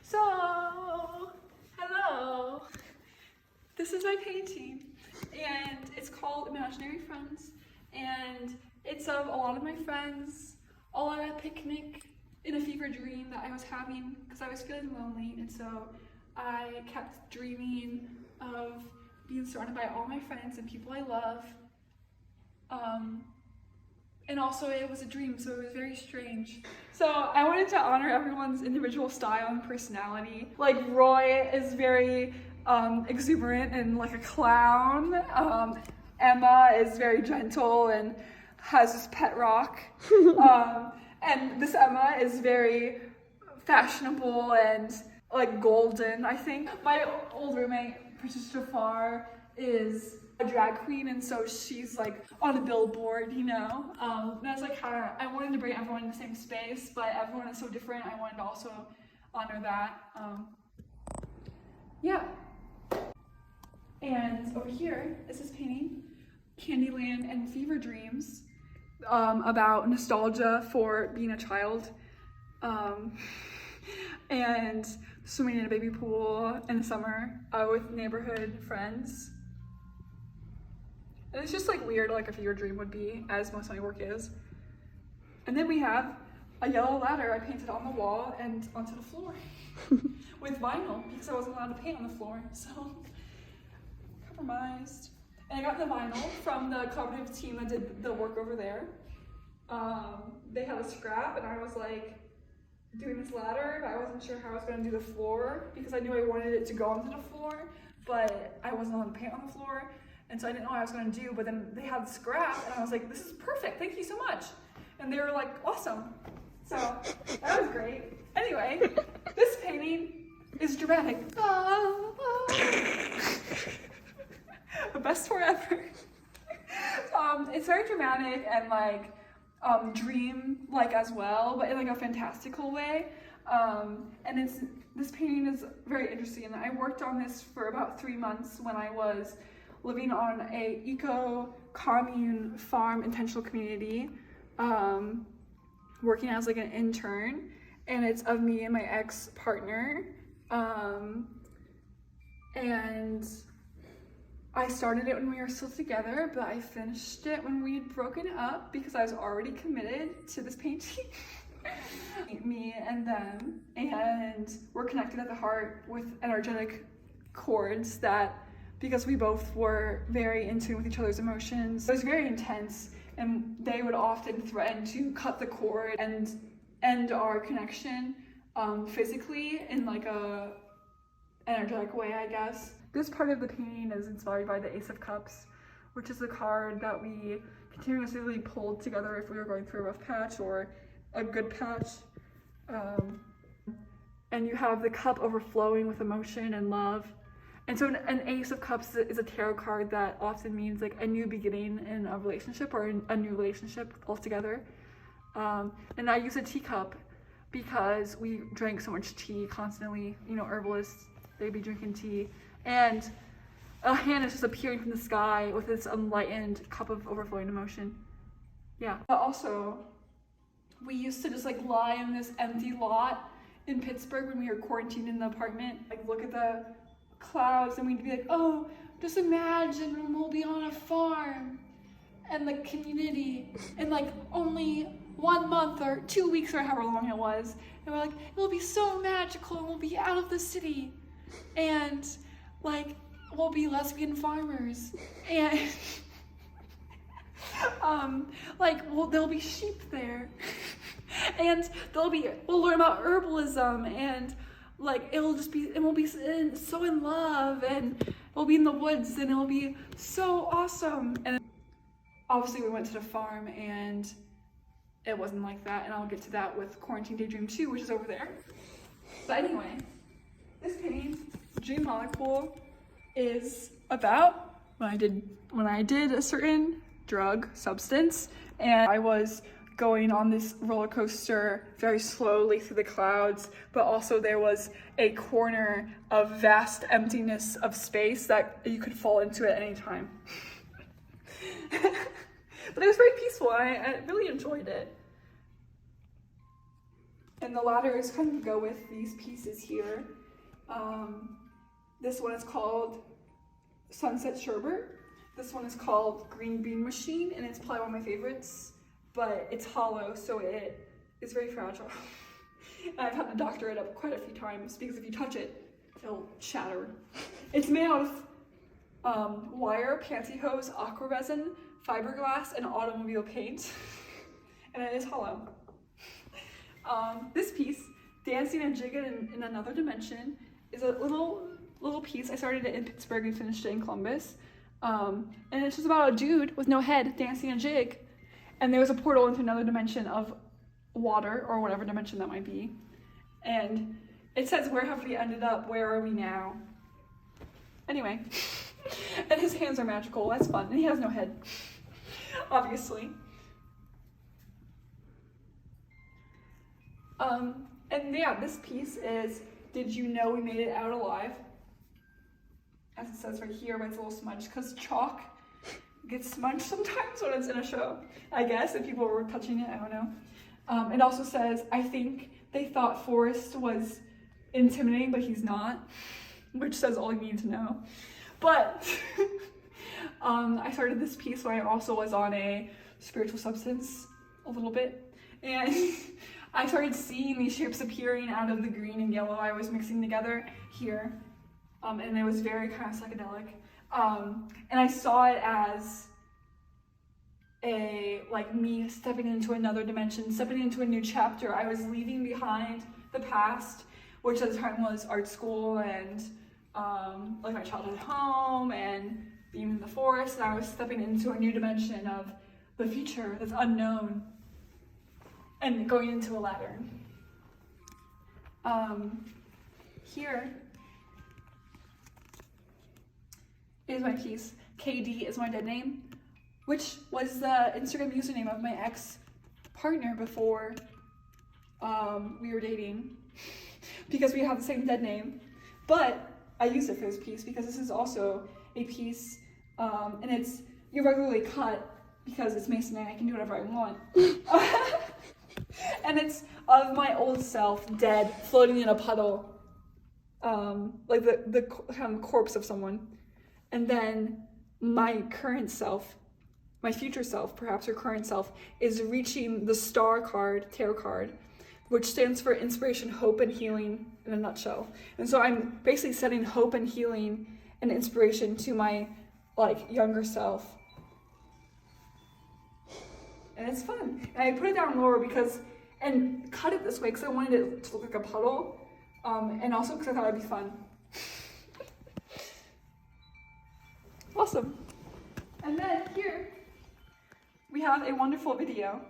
So, hello. This is my painting, and it's called Imaginary Friends, and it's of a lot of my friends all at a picnic in a fever dream that I was having because I was feeling lonely, and so I kept dreaming of being surrounded by all my friends and people I love. And also it was a dream, so it was very strange. So I wanted to honor everyone's individual style and personality. Like Roy is very exuberant and like a clown. Emma is very gentle and has this pet rock. And this Emma is very fashionable and like golden, I think. My old roommate, Patricia Farr, is a drag queen, and so she's like on a billboard, you know. And I was like, I wanted to bring everyone in the same space, but everyone is so different. I wanted to also honor that. Yeah. And over here is this painting, Candyland and Fever Dreams, about nostalgia for being a child, and swimming in a baby pool in the summer with neighborhood friends. And it's just like weird, like a fever dream would be, as most of my work is. And then we have a yellow ladder I painted on the wall and onto the floor with vinyl, because I wasn't allowed to paint on the floor, so compromised. And I got the vinyl from the collaborative team that did the work over there. They had a scrap, and I was like doing this ladder, but I wasn't sure how I was going to do the floor because I knew I wanted it to go onto the floor, but I wasn't allowed to paint on the floor. And so I didn't know what I was going to do, but then they had the scrap, and I was like, this is perfect, thank you so much. And they were like, awesome. So that was great. Anyway, this painting is dramatic. The best tour ever. It's very dramatic and like dream-like as well, but in like a fantastical way. And this painting is very interesting, and I worked on this for about 3 months when I was living on a eco-commune farm intentional community, working as like an intern, and it's of me and my ex-partner. And I started it when we were still together, but I finished it when we had broken up because I was already committed to this painting. Me and them, and we're connected at the heart with energetic chords that, because we both were very in tune with each other's emotions. It was very intense, and they would often threaten to cut the cord and end our connection physically in like a energetic way, I guess. This part of the painting is inspired by the Ace of Cups, which is a card that we continuously pulled together if we were going through a rough patch or a good patch. And you have the cup overflowing with emotion and love. And so an Ace of Cups is a tarot card that often means like a new beginning in a relationship or a new relationship altogether. And I use a teacup because we drank so much tea constantly. You know, herbalists, they'd be drinking tea. And a hand is just appearing from the sky with this enlightened cup of overflowing emotion. Yeah. But also, we used to just like lie in this empty lot in Pittsburgh when we were quarantined in the apartment, like look at the clouds, and we'd be like, oh, just imagine when we'll be on a farm and the community in like only 1 month or 2 weeks or however long it was. And we're like, it'll be so magical, and we'll be out of the city, and like we'll be lesbian farmers, and there'll be sheep there, and we'll learn about herbalism, and like we'll be so in love, and we'll be in the woods, and it'll be so awesome. And obviously we went to the farm, and it wasn't like that, and I'll get to that with Quarantine Daydream 2, which is over there. But anyway, this painting, Dream Molecule, is about when I did a certain drug substance, and I was going on this roller coaster very slowly through the clouds, but also there was a corner of vast emptiness of space that you could fall into at any time. But it was very peaceful. I really enjoyed it. And the ladders kind of go with these pieces here. This one is called Sunset Sherbert. This one is called Green Bean Machine, and it's probably one of my favorites, but it's hollow, so it is very fragile. And I've had to doctor it up quite a few times because if you touch it, it'll shatter. It's made out of wire, pantyhose, aquaresin, fiberglass, and automobile paint, and it is hollow. This piece, Dancing and Jigging in Another Dimension, is a little piece. I started it in Pittsburgh and finished it in Columbus. And it's just about a dude with no head dancing a jig. And there was a portal into another dimension of water, or whatever dimension that might be. And it says, where have we ended up? Where are we now? Anyway. And his hands are magical. That's fun. And he has no head. Obviously. And yeah, this piece is, did you know we made it out alive? As it says right here, but it's a little smudged, because chalk gets smudged sometimes when it's in a show, I guess, if people were touching it, I don't know. It also says, I think they thought Forrest was intimidating, but he's not, which says all you need to know. But I started this piece when I also was on a spiritual substance a little bit, and I started seeing these shapes appearing out of the green and yellow I was mixing together here, and it was very kind of psychedelic. And I saw it as me stepping into another dimension, stepping into a new chapter. I was leaving behind the past, which at the time was art school and my childhood home and being in the forest, and I was stepping into a new dimension of the future that's unknown and going into a ladder. Here is my piece. KD is my dead name, which was the Instagram username of my ex-partner before we were dating, because we have the same dead name. But I used it for this piece because this is also a piece, and it's irregularly cut because it's masonry. I can do whatever I want. And it's of my old self, dead, floating in a puddle, like the kind of corpse of someone. And then my current self, my future self, perhaps, or current self, is reaching the star card, tarot card, which stands for inspiration, hope, and healing in a nutshell. And so I'm basically setting hope and healing and inspiration to my younger self. And it's fun. And I put it down lower and cut it this way because I wanted it to look like a puddle, and also because I thought it'd be fun. Awesome. And then here we have a wonderful video,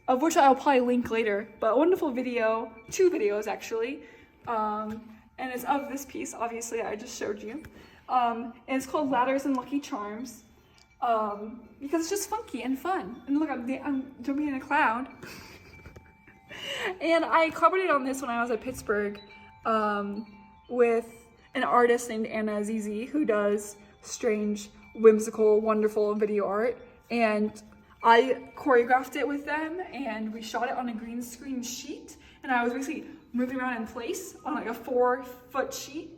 of which I'll probably link later, but a wonderful video, 2 videos actually, and it's of this piece, obviously, I just showed you, and it's called Ladders and Lucky Charms, because it's just funky and fun. And look, I'm jumping in a cloud. And I collaborated on this when I was at Pittsburgh with an artist named Anna Azizi, who does strange, whimsical, wonderful video art, and I choreographed it with them, and we shot it on a green screen sheet, and I was basically moving around in place on a 4-foot sheet,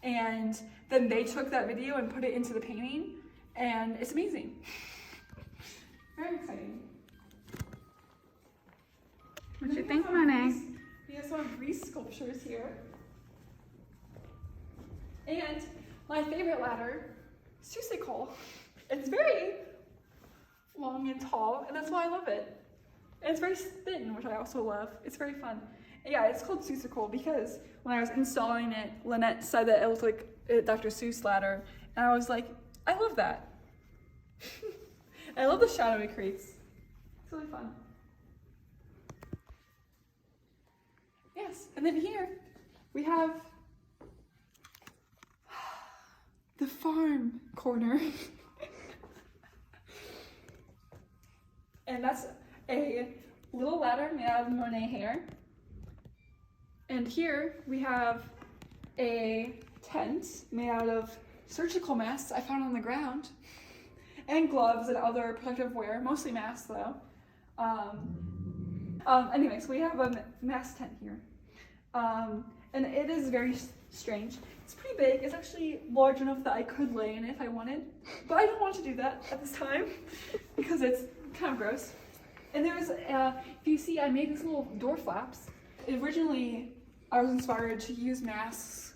and then they took that video and put it into the painting, and it's amazing. Very exciting. What you think, Monet? We have some Bri sculptures here. And my favorite ladder is whimsical. It's very long and tall, and that's why I love it. And it's very thin, which I also love. It's very fun. And yeah, it's called whimsical because when I was installing it, Lynette said that it looked like a Dr. Seuss ladder, and I was like, I love that. I love the shadow it creates. It's really fun. Yes, and then here we have the farm corner. And that's a little ladder made out of Monet hair. And here we have a tent made out of surgical masks I found on the ground, and gloves and other protective wear, mostly masks though. Anyways, we have a mass tent here. And it is very strange. It's pretty big. It's actually large enough that I could lay in it if I wanted. But I don't want to do that at this time because it's kind of gross. And there's, if you see, I made these little door flaps. Originally, I was inspired to use masks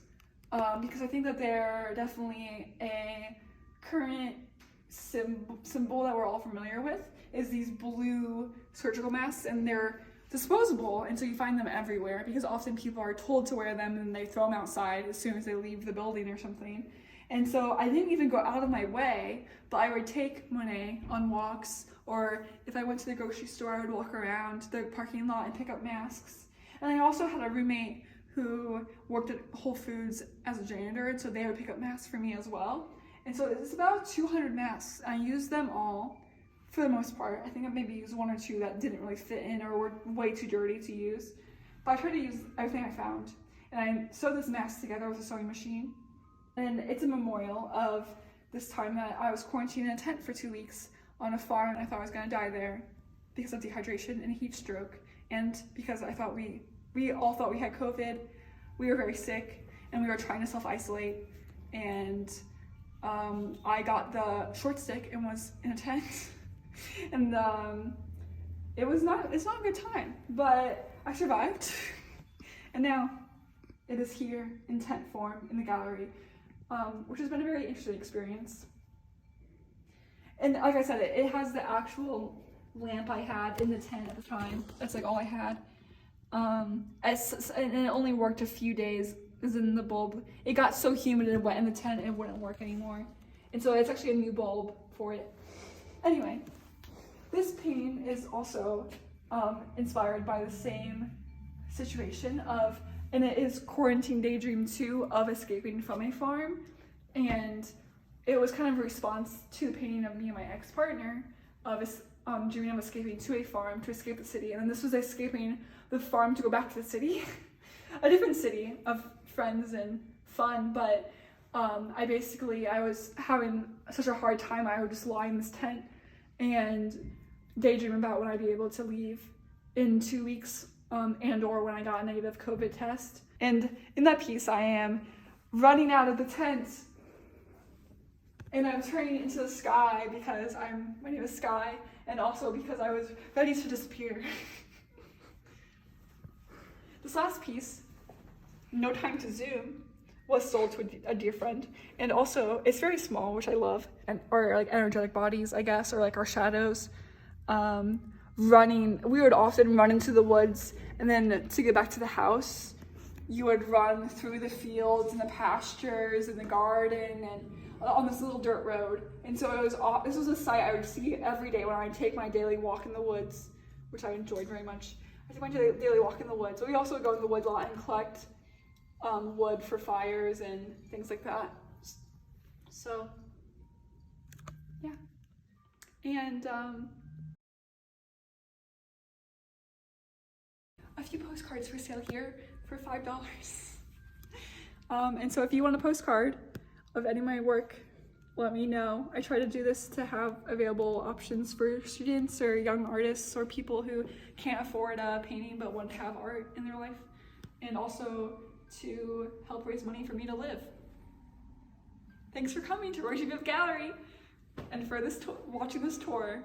because I think that they're definitely a current symbol that we're all familiar with, is these blue surgical masks, and they're disposable, and so you find them everywhere because often people are told to wear them and they throw them outside as soon as they leave the building or something. And so I didn't even go out of my way, but I would take Monet on walks, or if I went to the grocery store, I would walk around the parking lot and pick up masks. And I also had a roommate who worked at Whole Foods as a janitor, and so they would pick up masks for me as well. And so it's about 200 masks. I used them all for the most part. I think I maybe used one or two that didn't really fit in or were way too dirty to use. But I tried to use everything I found. And I sewed this mask together with a sewing machine. And it's a memorial of this time that I was quarantined in a tent for 2 weeks on a farm. I thought I was gonna die there because of dehydration and heat stroke. And because I thought we all thought we had COVID. We were very sick and we were trying to self-isolate. And I got the short stick and was in a tent. And it's not a good time, but I survived. And now it is here in tent form in the gallery, which has been a very interesting experience. And like I said, it has the actual lamp I had in the tent at the time. That's like all I had. And it only worked a few days, as in the bulb. It got so humid and wet in the tent it wouldn't work anymore. And so it's actually a new bulb for it. Anyway, this painting is also inspired by the same situation of, and it is Quarantine Daydream 2 of escaping from a farm. And it was kind of a response to the painting of me and my ex-partner of dreaming of escaping to a farm to escape the city. And then this was escaping the farm to go back to the city, a different city of friends and fun. But I was having such a hard time, I would just lie in this tent and daydream about when I'd be able to leave in 2 weeks, and or when I got a negative COVID test. And in that piece, I am running out of the tent and I'm turning into the sky because my name is Sky, and also because I was ready to disappear. This last piece, No Time to Zoom, was sold to a dear friend, and also it's very small, which I love, or like energetic bodies, I guess, or like our shadows. We would often run into the woods, and then to get back to the house, you would run through the fields and the pastures and the garden and on this little dirt road. And so this was a sight I would see every day when I would take my daily walk in the woods, which I enjoyed very much. I took my daily walk in the woods. But we also would go in the woods a lot and collect wood for fires and things like that. So, yeah. And a few postcards for sale here for $5. And so if you want a postcard of any of my work, let me know. I try to do this to have available options for students or young artists or people who can't afford a painting but want to have art in their life, and also to help raise money for me to live. Thanks for coming to ROYGBIV Gallery and for watching this tour.